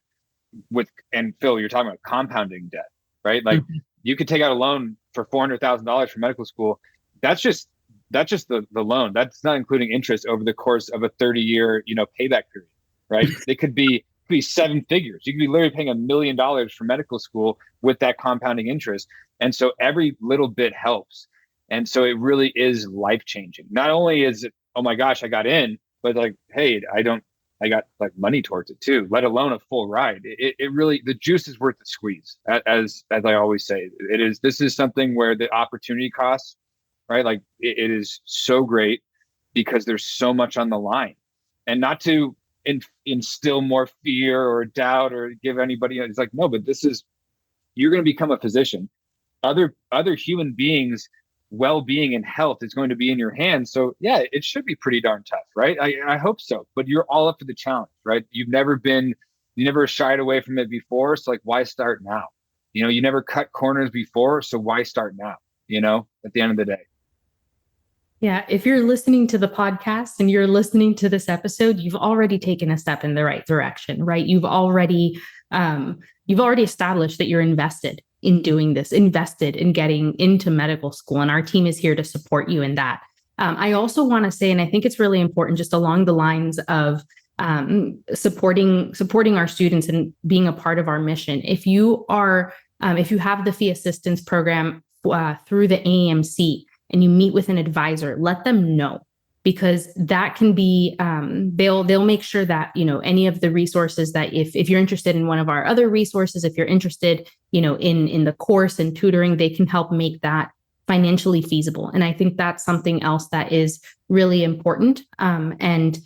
and Phil, you're talking about compounding debt, right? Like you could take out a loan for $400,000 for medical school. That's just the loan. That's not including interest over the course of a 30-year, payback period, right? It could be 7 figures. You could be literally paying $1 million for medical school with that compounding interest. And so every little bit helps. And so it really is life-changing. Not only is it, oh my gosh, I got in, but like, hey, I got like money towards it too, let alone a full ride. It really, the juice is worth the squeeze, as I always say. This is something where the opportunity costs, right? Like it is so great. because there's so much on the line. And not to instill more fear or doubt or give anybody, it's like, no, but you're going to become a physician. Other human beings' well-being and health is going to be in your hands. So yeah, it should be pretty darn tough, right? I hope so. But you're all up for the challenge, right? You never shied away from it before. So like, why start now? You never cut corners before. So why start now? At the end of the day. Yeah. If you're listening to the podcast and you're listening to this episode, you've already taken a step in the right direction, right? You've already established that you're invested in doing this, invested in getting into medical school. And our team is here to support you in that. I also want to say, and I think it's really important, just along the lines of supporting our students and being a part of our mission. If you have the fee assistance program through the AMC and you meet with an advisor, let them know, because that can be, they'll make sure that, any of the resources that if you're interested in one of our other resources, if you're interested, in the course and tutoring, they can help make that financially feasible. And I think that's something else that is really important. And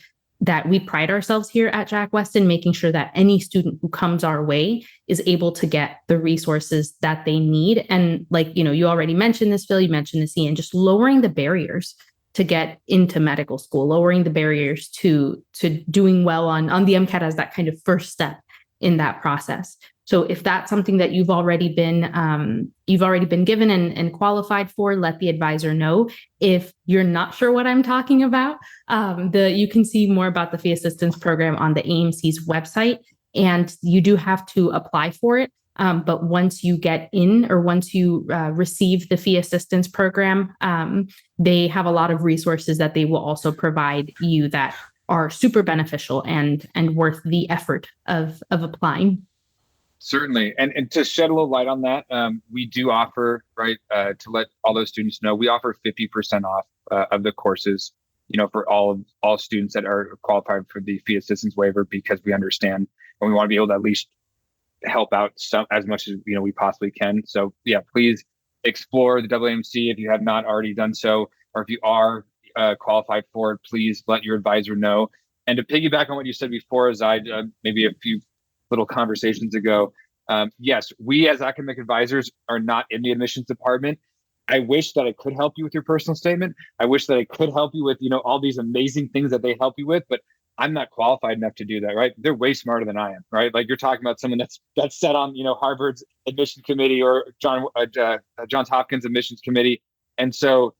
that we pride ourselves here at Jack Westin, making sure that any student who comes our way is able to get the resources that they need. And like, you already mentioned this, Phil, you mentioned this, Ian, just lowering the barriers to get into medical school, lowering the barriers to doing well on the MCAT as that kind of first step in that process. So if that's something that you've already been given and qualified for, let the advisor know. If you're not sure what I'm talking about, you can see more about the fee assistance program on the AMC's website, and you do have to apply for it. But once you get in, or once you receive the fee assistance program, they have a lot of resources that they will also provide you that are super beneficial and worth the effort of applying. Certainly. And to shed a little light on that, we do offer, right, to let all those students know, we offer 50% off of the courses, for all students that are qualified for the fee assistance waiver, because we understand and we want to be able to at least help out as much as we possibly can. So yeah, please explore the AAMC if you have not already done so, or if you are qualified for it, please let your advisor know. And to piggyback on what you said before, as maybe a few little conversations ago, yes, we as academic advisors are not in the admissions department. I wish that I could help you with your personal statement. I wish that I could help you with all these amazing things that they help you with, but I'm not qualified enough to do that, right? They're way smarter than I am, right? Like, you're talking about someone that's set on Harvard's admission committee or Johns Hopkins admissions committee, and so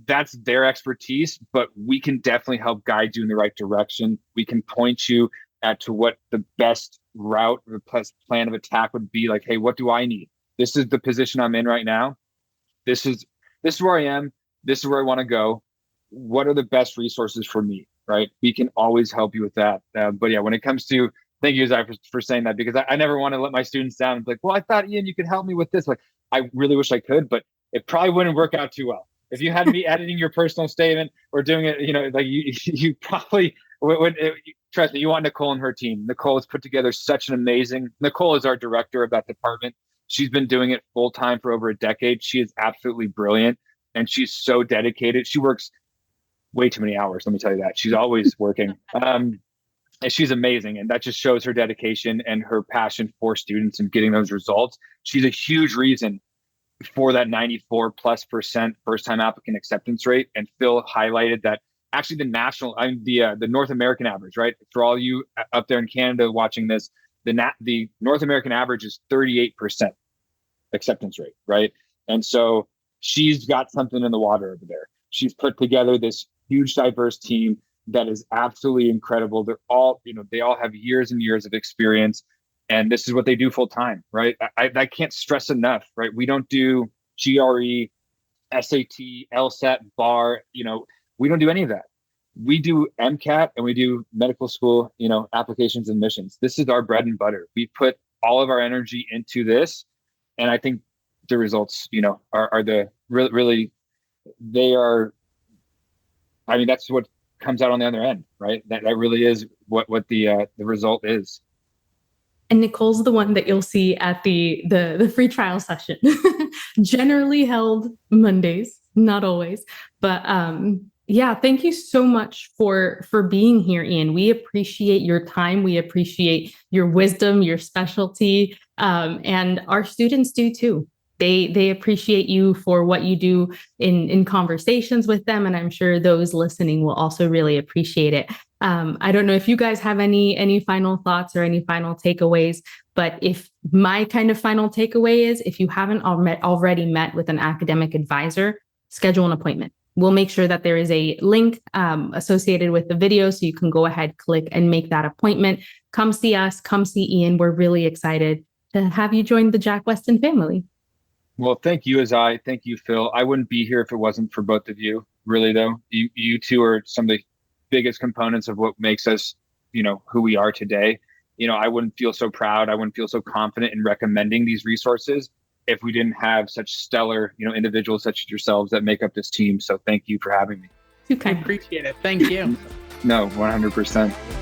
that's their expertise. But we can definitely help guide you in the right direction. We can point you to what the best route or plan of attack would be. Like, hey, what do I need? This is the position I'm in right now. This is where I am. This is where I want to go. What are the best resources for me? Right? We can always help you with that. But yeah, when it comes to, thank you, Azaii, for saying that, because I never want to let my students down. It's like, well, I thought, Ian, you could help me with this. Like, I really wish I could, but it probably wouldn't work out too well. If you had me editing your personal statement or doing it, like you probably would. Trust me, you want Nicole and her team. Nicole has put together Nicole is our director of that department. She's been doing it full time for over a decade. She is absolutely brilliant, and she's so dedicated. She works way too many hours. Let me tell you that. She's always working. And she's amazing. And that just shows her dedication and her passion for students and getting those results. She's a huge reason for that 94+% first time applicant acceptance rate. And Phil highlighted that actually the North American average, right? For all you up there in Canada watching this, the North American average is 38% acceptance rate, right? And so she's got something in the water over there. She's put together this huge, diverse team that is absolutely incredible. They're all, they all have years and years of experience, and this is what they do full time, right? I can't stress enough, right? We don't do GRE, SAT, LSAT, bar, we don't do any of that. We do MCAT and we do medical school, applications and admissions. This is our bread and butter. We put all of our energy into this, and I think the results, are the really, they are. I mean, that's what comes out on the other end, right? That really is what the result is. And Nicole's the one that you'll see at the free trial session, generally held Mondays, not always, but Yeah, thank you so much for being here, Ian. We appreciate your time. We appreciate your wisdom, your specialty, and our students do too. They appreciate you for what you do in conversations with them, and I'm sure those listening will also really appreciate it. I don't know if you guys have any final thoughts or any final takeaways, but if my kind of final takeaway is, if you haven't already met with an academic advisor, schedule an appointment. We'll make sure that there is a link associated with the video, so you can go ahead, click, and make that appointment. Come see us, come see Ian. We're really excited to have you join the Jack Westin family. Well, thank you, Azaii. Thank you, Phil. I wouldn't be here if it wasn't for both of you. Really, though, you two are some of the biggest components of what makes us, who we are today. I wouldn't feel so proud. I wouldn't feel so confident in recommending these resources if we didn't have such stellar, individuals such as yourselves that make up this team. So thank you for having me. I appreciate it. Thank you. No, 100%.